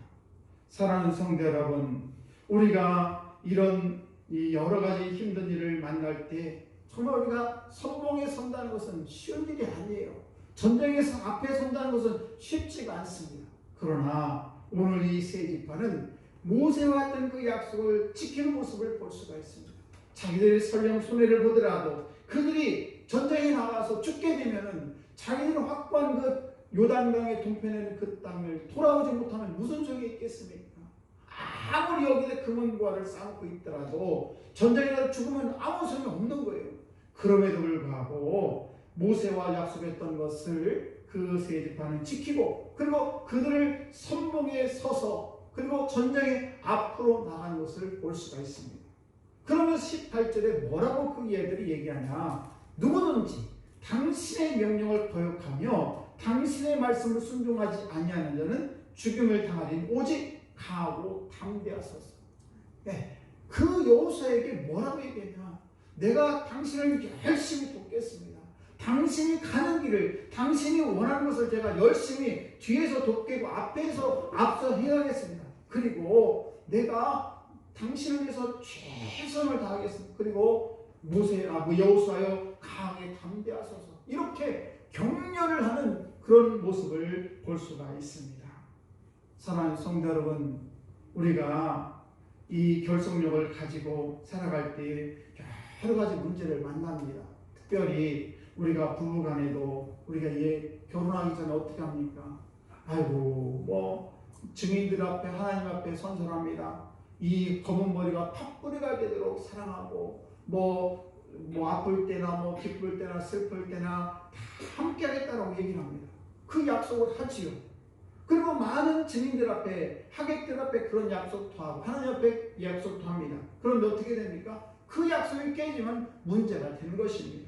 사랑하는 성도 여러분, 우리가 이런 이 여러 가지 힘든 일을 만날 때 정말 우리가 선봉에 선다는 것은 쉬운 일이 아니에요. 전쟁에서 앞에 선다는 것은 쉽지가 않습니다. 그러나 오늘 이 세 지파는 모세와 했던 그 약속을 지키는 모습을 볼 수가 있습니다. 자기들이 설령 손해를 보더라도 그들이 전쟁에 나가서 죽게 되면은 자기들이 확보한 그 요단강의 동편에는 그 땅을 돌아오지 못하면 무슨 소용이 있겠습니까? 아무리 여기에 금은보화를 쌓고 있더라도 전쟁에 가서 죽으면 아무 소용이 없는 거예요. 그럼에도 불구하고 모세와 약속했던 것을 그 세 지파는 지키고, 그리고 그들을 선봉에 서서 그리고 전쟁에 앞으로 나간 것을 볼 수가 있습니다. 그러면 18절에 뭐라고 그 얘들이 얘기하냐? 누구든지 당신의 명령을 거역하며 당신의 말씀을 순종하지 아니하는 자는 죽임을 당하리니 오직 강하고 담대하소서. 네, 그 여호수아에게 뭐라고 얘기했냐? 내가 당신을 열심히 돕겠습니다. 당신이 가는 길을, 당신이 원하는 것을 제가 열심히 뒤에서 돕고 앞에서 앞서 행하겠습니다. 그리고 내가 당신을 위해서 최선을 다하겠습니다. 그리고 여호수아여 강하게 담대하소서. 이렇게 격려를 하는 그런 모습을 볼 수가 있습니다. 사랑하는 성도 여러분, 우리가 이 결속력을 가지고 살아갈 때 여러 가지 문제를 만납니다. 특별히 우리가 부부간에도 우리가 결혼하기 전에 어떻게 합니까? 아이고 증인들 앞에 하나님 앞에 선서합니다. 이 검은 머리가 팥뿌리가 되도록 사랑하고 아플 때나 기쁠 때나 슬플 때나 함께 하겠다라고 얘기를 합니다. 그 약속을 하지요. 그리고 많은 증인들 앞에, 하객들 앞에 그런 약속도 하고 하나님 앞에 약속도 합니다. 그런데 어떻게 됩니까? 그 약속이 깨지면 문제가 되는 것입니다.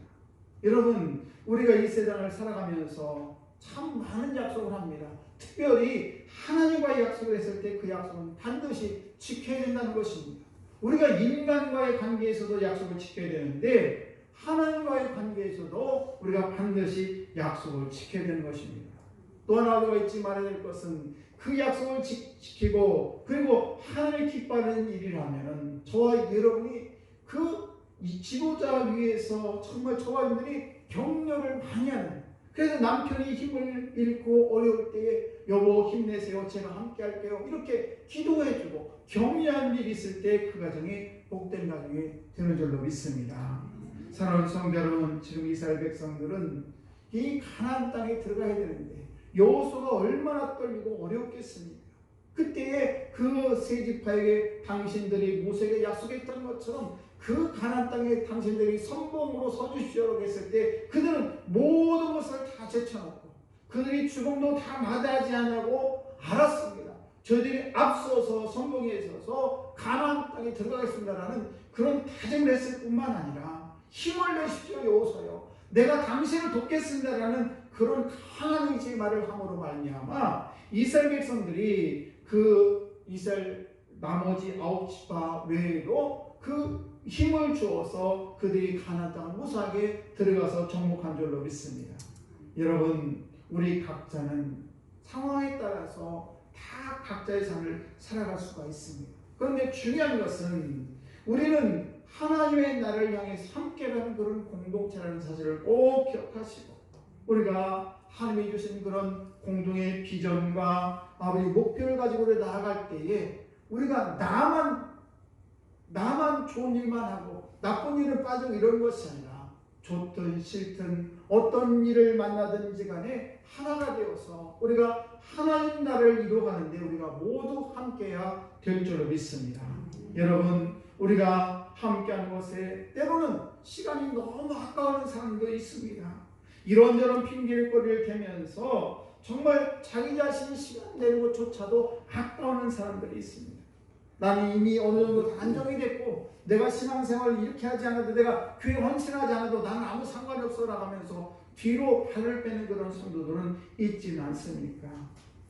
여러분, 우리가 이 세상을 살아가면서 참 많은 약속을 합니다. 특별히 하나님과의 약속을 했을 때 그 약속은 반드시 지켜야 된다는 것입니다. 우리가 인간과의 관계에서도 약속을 지켜야 되는데 하나님과의 관계에서도 우리가 반드시 약속을 지켜야 되는 것입니다. 또 하나 잊지 말아야 될 것은 그 약속을 지키고 그리고 하나님을 기뻐하는 일이라면 저와 여러분이 그 지도자 위에서 정말 저와 여러분들이 격려를 많이 하는, 그래서 남편이 힘을 잃고 어려울 때에 여보 힘내세요, 제가 함께 할게요, 이렇게 기도해주고 격려하는 일이 있을 때 그 가정이 복된 가정이 되는 줄로 믿습니다. 사랑하는 성도 여러분, 지금 이스라엘 백성들은 이 가나안 땅에 들어가야 되는데 여호수아가 얼마나 떨리고 어렵겠습니까? 그때에 그 세 지파에게 당신들이 모세에게 약속했던 것처럼 그 가나안 땅에 당신들이 선봉으로 서주시오라고 했을 때 그들은 모든 것을 다 제쳐놓고 그들이 죽음도 다 마다하지 않고 알았습니다. 저희들이 앞서서 선봉에 서서 가나안 땅에 들어가겠습니다라는 그런 다짐을 했을 뿐만 아니라 힘을 내십시오 여호수아여, 내가 당신을 돕겠습니다라는 그런 강한 의지의 말을 함으로 말미암아 이스라엘 백성들이 그 이스라엘 나머지 9지파 외에도 그 힘을 주어서 그들이 가나안 땅을 무사하게 들어가서 정복한 줄로 믿습니다. 여러분, 우리 각자는 상황에 따라서 다 각자의 삶을 살아갈 수가 있습니다. 그런데 중요한 것은 우리는 하나님의 나라를 향해서 함께 가는 그런 공동체라는 사실을 꼭 기억하시고 우리가 하나님이 주신 그런 공동의 비전과 아버지 목표를 가지고 나아갈 때에 우리가 나만 좋은 일만 하고 나쁜 일은 빠지고 이런 것이 아니라 좋든 싫든 어떤 일을 만나든지 간에 하나가 되어서 우리가 하나님 나라를 이루어가는데 우리가 모두 함께해야 될 줄로 믿습니다. 여러분, 우리가 함께하는 것에 때로는 시간이 너무 아까운 사람도 있습니다. 이런저런 핑계거리를 대면서 정말 자기 자신이 시간 내는 것조차도 아까워하는 사람들이 있습니다. 나는 이미 어느 정도 안정이 됐고 내가 신앙생활을 이렇게 하지 않아도 내가 교회 헌신하지 않아도 나는 아무 상관이 없어라 하면서 뒤로 발을 빼는 그런 성도들은 있지는 않습니까?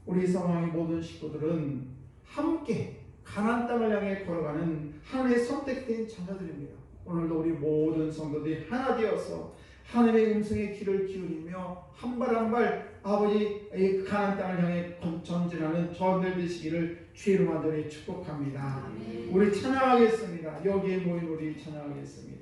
우리 성황의 모든 식구들은 함께 가나안 땅을 향해 걸어가는 하나님의 선택된 자녀들입니다. 오늘도 우리 모든 성도들이 하나 되어서 하나님의 음성의 귀를 기울이며 한 발 한 발 아버지 가나안 땅을 향해 전진하는 저들 되시기를 주의 이름으로 간절히 축복합니다. 아멘. 우리 찬양하겠습니다. 여기에 모인 우리 찬양하겠습니다.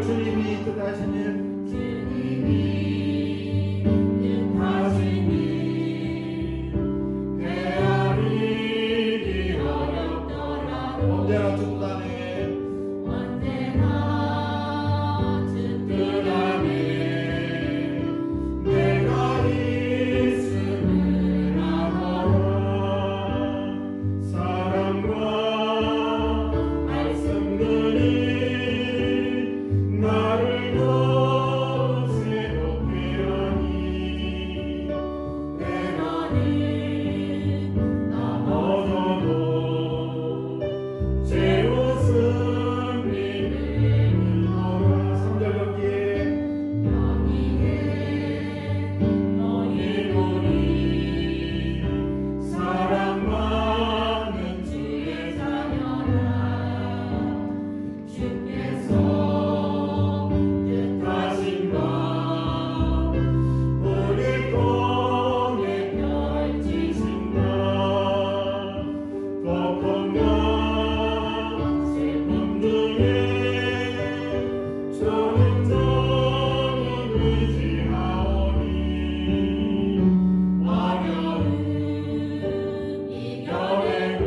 주님이 뜻하시는 헤아리기 어렵더라도 언제나 주단에 언제나 주 안에 내가 있음을 알아라. 사랑과 말씀들이 나를 더 새롭게 하니 때로는 넘어져도 제 웃음 잃으리로라. 3절 여기에 여기에 너희 우리 사랑 많은 주의 자녀라. 주께서 뜻하신 바 우리 꿈에 펼치신다. 고통과 슬픔 중에 저는 의지하오니 어려움 이겨내고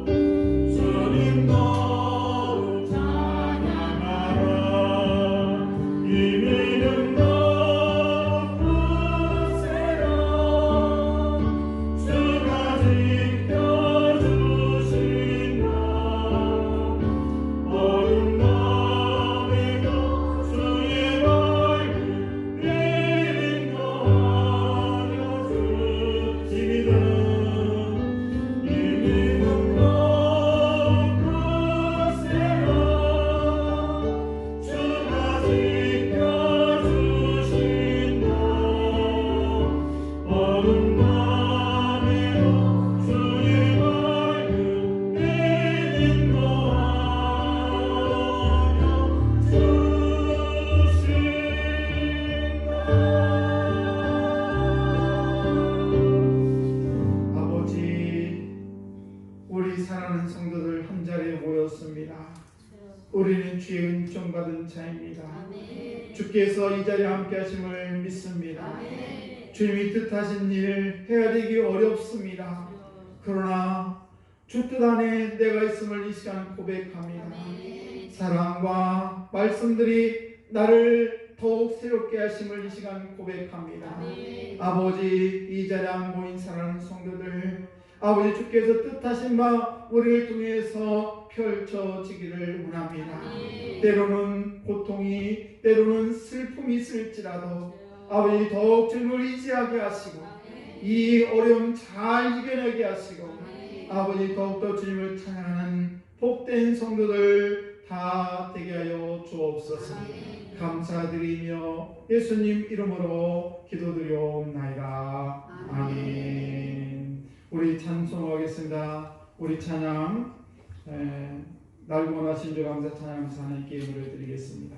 주님 더욱 찬양하라. 이 믿음 더욱 굳세라. 주가 지켜주신다. 어둠 밤에도 주의 밝은 인도하여 주시리라. 이 믿음 더욱 굳세라. 주가 지켜주신다. 어둠 밤에도 주의 밝은 인도하여 주신다. 아버지, 우리 사랑하는 성도들 한자리에 모였습니다. 우리는 주의 은총 받은 자입니다. 주께서 이 자리에 함께 하심을 믿습니다. 주님이 뜻하신 일 헤아리기 어렵습니다. 그러나 주 뜻 안에 내가 있음을 이 시간 고백합니다. 사랑과 말씀들이 나를 더욱 새롭게 하심을 이 시간 고백합니다. 아버지, 이 자리에 모인 사랑하는 성도들 아버지 주께서 뜻하신 바 우리를 통해서 펼쳐지기를 원합니다. 때로는 고통이 때로는 슬픔이 있을지라도 아버지 더욱 주님을 의지하게 하시고 이 어려움 잘 이겨내게 하시고 아버지 더욱더 주님을 찬양하는 복된 성도들 다 되게 하여 주옵소서. 감사드리며 예수님 이름으로 기도드리옵나이다. 아멘. 우리 찬송하겠습니다. 우리 찬양 날 구원하신 주 감사 찬양하면서 하나님께 예물을 드리겠습니다.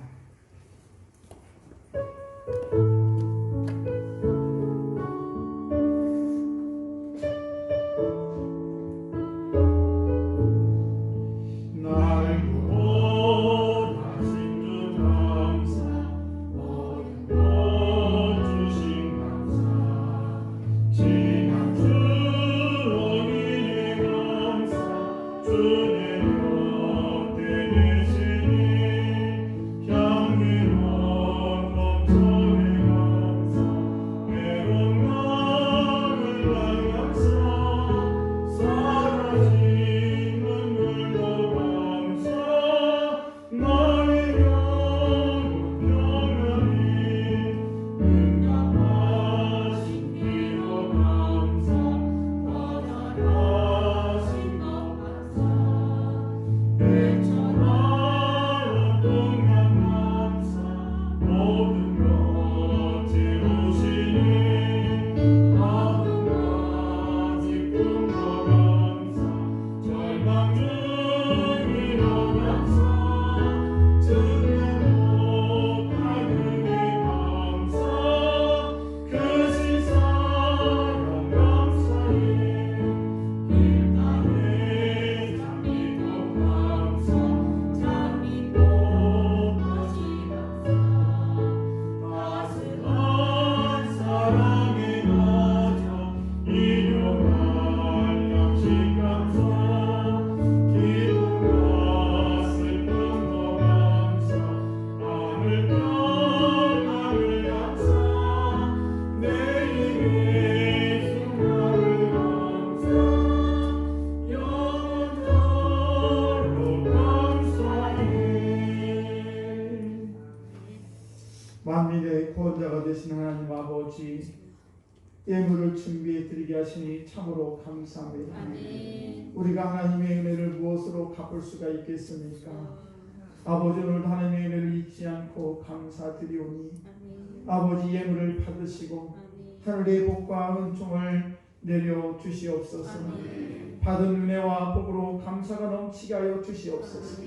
만민의 구원자가 되신 하나님 아버지, 예물을 준비해 드리게 하시니 참으로 감사합니다. 아멘. 우리가 하나님의 은혜를 무엇으로 갚을 수가 있겠습니까? 아버지, 오늘 하나님의 은혜를 잊지 않고 감사드리오니 아버지 예물을 받으시고 하늘의 복과 은총을 내려 주시옵소서. 받은 은혜와 복으로 감사가 넘치게 하여 주시옵소서.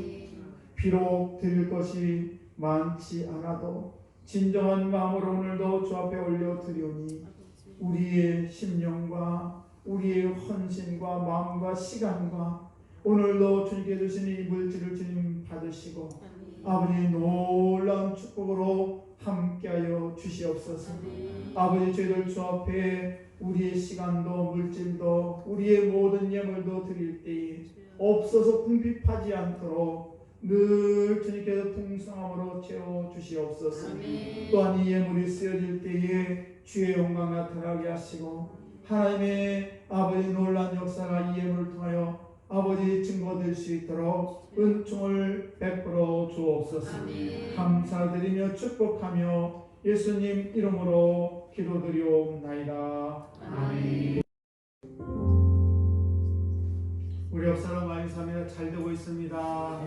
비록 드릴 것이 많지 않아도 진정한 마음으로 오늘도 주 앞에 올려드리오니 우리의 심령과 우리의 헌신과 마음과 시간과 오늘도 주님께 주신 이 물질을 주님 받으시고 아버지 놀라운 축복으로 함께하여 주시옵소서. 아버지, 저희들 주 앞에 우리의 시간도 물질도 우리의 모든 예물도 드릴 때에 없어서 궁핍하지 않도록 늘 주님께서 풍성함으로 채워 주시옵소서. 또한 이 예물이 쓰여질 때에 주의 영광 나타나게 하시고 하나님의 아버지 놀란 역사가 이 예물을 통하여 아버지 증거될 수 있도록 은총을 베풀어 주옵소서. 감사드리며 축복하며 예수님 이름으로 기도드리옵나이다. 아멘. 우리 옆사람 마이사입니다. 잘 되고 있습니다. 너무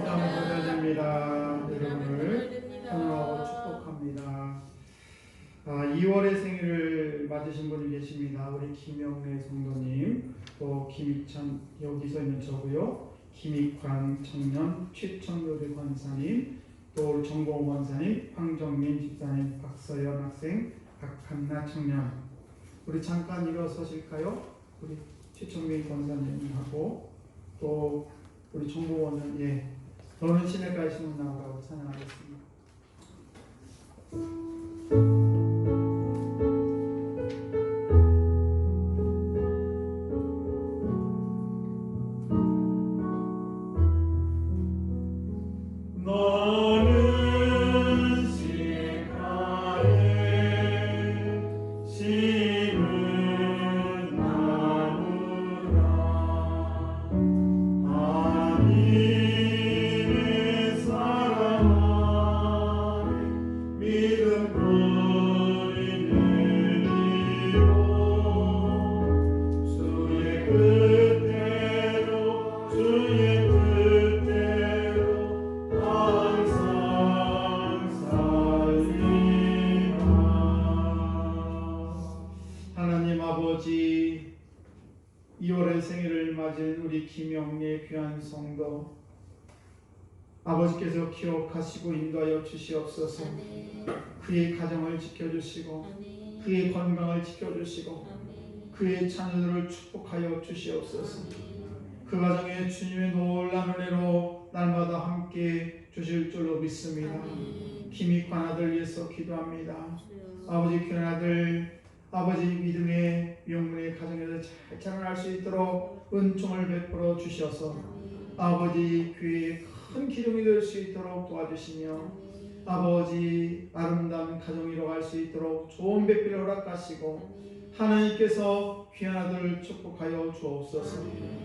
고달됩니다. 여러분을 환영하고 축복합니다. 2월의 생일을 맞으신 분이 계십니다. 우리 김영래 성도님, 또 김익찬, 여기서 있는 저고요. 김익관 청년, 최청요대 권사님, 또 우리 정봉 권사님, 황정민 집사님, 박서연 학생, 박한나 청년. 우리 잠깐 일어서실까요? 우리 최청민 권사님하고 또 우리 정봉 원장, 예, 너는 시내가에 심은 나무라고 찬양하겠습니다. 심은 나무 맞은 우리 김영래 귀한 성도 아버지께서 기억하시고 인도하여 주시옵소서. 그의 가정을 지켜주시고 그의 건강을 지켜주시고 그의 자녀들을 축복하여 주시옵소서. 그 가정에 주님의 놀라운 은혜로 날마다 함께 주실 줄로 믿습니다. 김익환 아들 위해서 기도합니다. 아버지 귀한 아들 아버지 믿음의 명문의 가정에서 잘 자라날 수 있도록 은총을 베풀어 주셔서 아버지 교회의 큰 기둥이 될 수 있도록 도와주시며 아버지 아름다운 가정 이뤄갈 수 있도록 좋은 배필을 허락하시고 하나님께서 귀한 아들을 축복하여 주옵소서.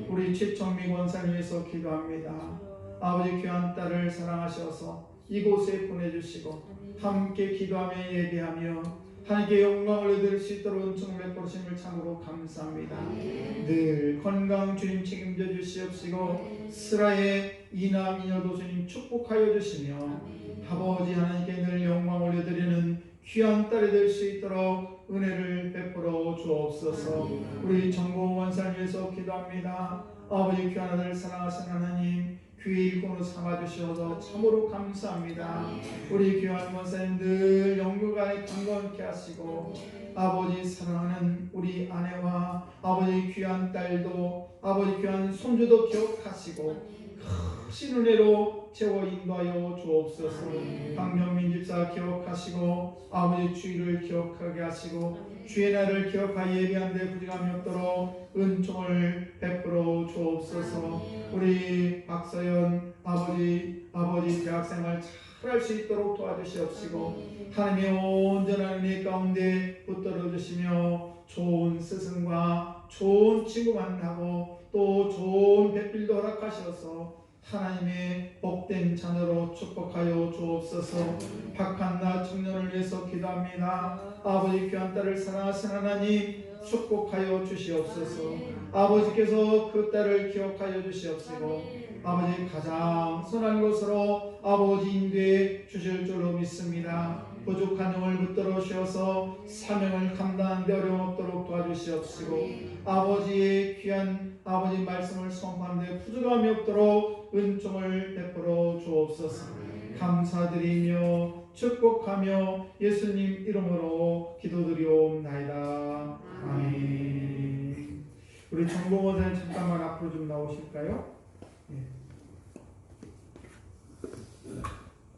우리 최청미 권사님 위해서 기도합니다. 아버지 귀한 딸을 사랑하셔서 이곳에 보내주시고 함께 기도하며 예배하며 하나님께 영광을 얻을 수 있도록 은총을 베푸심을 참으로 감사합니다. 늘 건강 주님 책임져 주시옵시고 스라의 이남 이녀도 주님 축복하여 주시며 아버지 하나님께 늘 영광을 올려드리는 귀한 딸이 될 수 있도록 은혜를 베풀어 주옵소서. 우리 정보 원사를 위해서 기도합니다. 아버지 귀한 아들 사랑하시는 하나님 귀의 일꾼으로 삼아주셔서 참으로 감사합니다. 우리 귀한 원사님들 영육간에 건강케 하시고 아버지 사랑하는 우리 아내와 아버지 귀한 딸도 아버지 귀한 손주도 기억하시고 크신 은혜로 채워 인도하여 주옵소서. 박명민 집사 기억하시고 아버지 주의를 기억하게 하시고 주의 날을 기억하여 예배한 데 부족함이 없도록 은총을 베풀어 주옵소서. 우리 박서연 아버지 대학생활 잘할 수 있도록 도와주시옵시고 하나님의 온전한 은혜 가운데 붙들어 주시며 좋은 스승과 좋은 친구 만나고 또 좋은 배필도 허락하셔서 하나님의 복된 자녀로 축복하여 주옵소서. 박한나 청년을 위해서 기도합니다. 아버지 귀한 딸을 사랑하시는 하나님 축복하여 주시옵소서. 아버지께서 그 딸을 기억하여 주시옵시고 아버지 가장 선한 것으로 아버지 인도해 주실 줄로 믿습니다. 부족한 영을 붙들어 주셔서 사명을 감당하는 데 어려움 없도록 도와주시옵시고 아버지의 귀한 아버지 말씀을 선포하는 데 부족함이 없도록 은총을 베풀어 주옵소서. 감사드리며 축복하며 예수님 이름으로 기도드리옵나이다. 아멘. 우리 정보원사님 잠깐만 앞으로 좀 나오실까요? 네.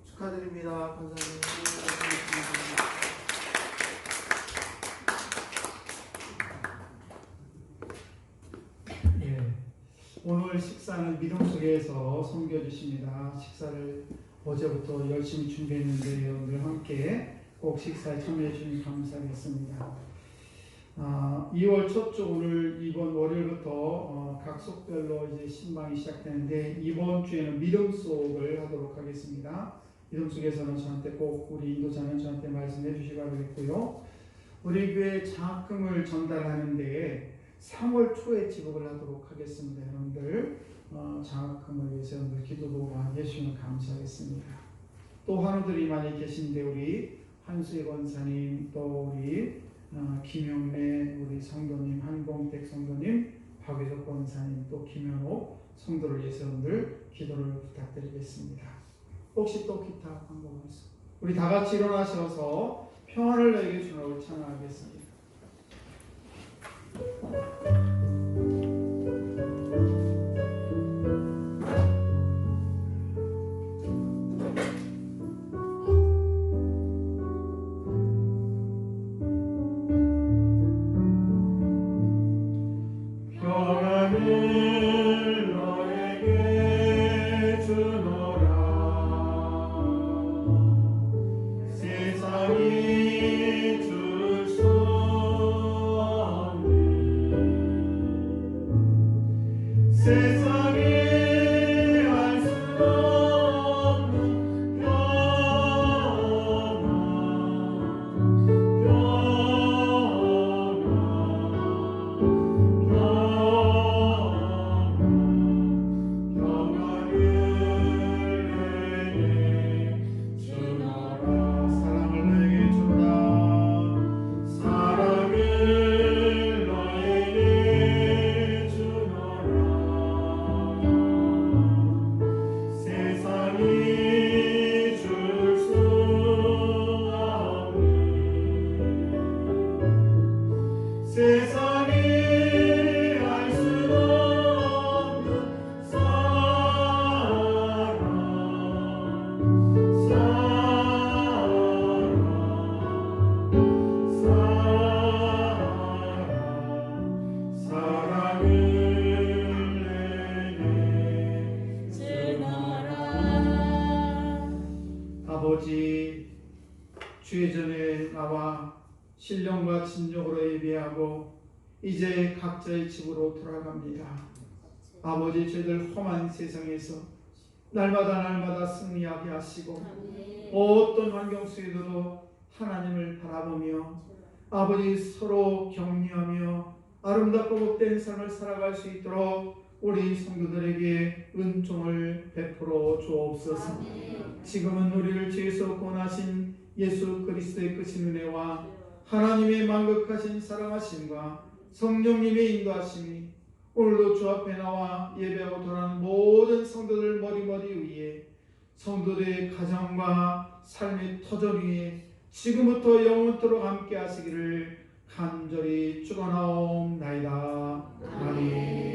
축하드립니다. 감사합니다. 오늘 식사는 믿음 속에서 섬겨주십니다. 식사를 어제부터 열심히 준비했는데 여러분들 함께 꼭 식사에 참여해 주시면 감사하겠습니다. 2월 첫 주 오늘 이번 월요일부터 각 속별로 이제 신방이 시작되는데 이번 주에는 믿음 속을 하도록 하겠습니다. 믿음 속에서는 저한테 꼭 우리 인도자는 저한테 말씀해 주시기 바라겠고요. 우리 교회 장학금을 전달하는데 3월 초에 지급을 하도록 하겠습니다. 여러분들 장학금을 위해서 여러분들 기도도 많이 해주시면 감사하겠습니다. 또 환우들이 많이 계신데 우리 한수희 권사님 또 우리 김영래 우리 성도님 한봉택 성도님 박유석 권사님 또 김현옥 성도를 위해서 여러분들 기도를 부탁드리겠습니다. 혹시 또 기타 방법이 있어? 우리 다 같이 일어나셔서 평안을 너에게 주노를 찬양하겠습니다. 평안을 너에게 주노라. 세상이 줄 수 없는 세상이 알 수 없는 사랑 사랑을 내게 주노라. 아버지, 주의 전에 나와 신령과 진정으로 예배하고 이제 각자의 집으로 돌아갑니다. 아버지, 저희들 험한 세상에서 날마다 승리하게 하시고 어떤 환경 속에서도 하나님을 바라보며 아버지 서로 격려하며 아름답고 복된 삶을 살아갈 수 있도록 우리 성도들에게 은총을 베풀어 주옵소서. 지금은 우리를 죄에서 구원하신 예수 그리스도의 크신 은혜와 하나님의 만극하신 사랑하심과 성령님의 인도하심이 오늘도 주 앞에 나와 예배하고 돌아가는 모든 성도들 머리 위에, 성도들의 가정과 삶의 터전 위에 지금부터 영원토록 함께 하시기를 간절히 축원하옵나이다. 아멘.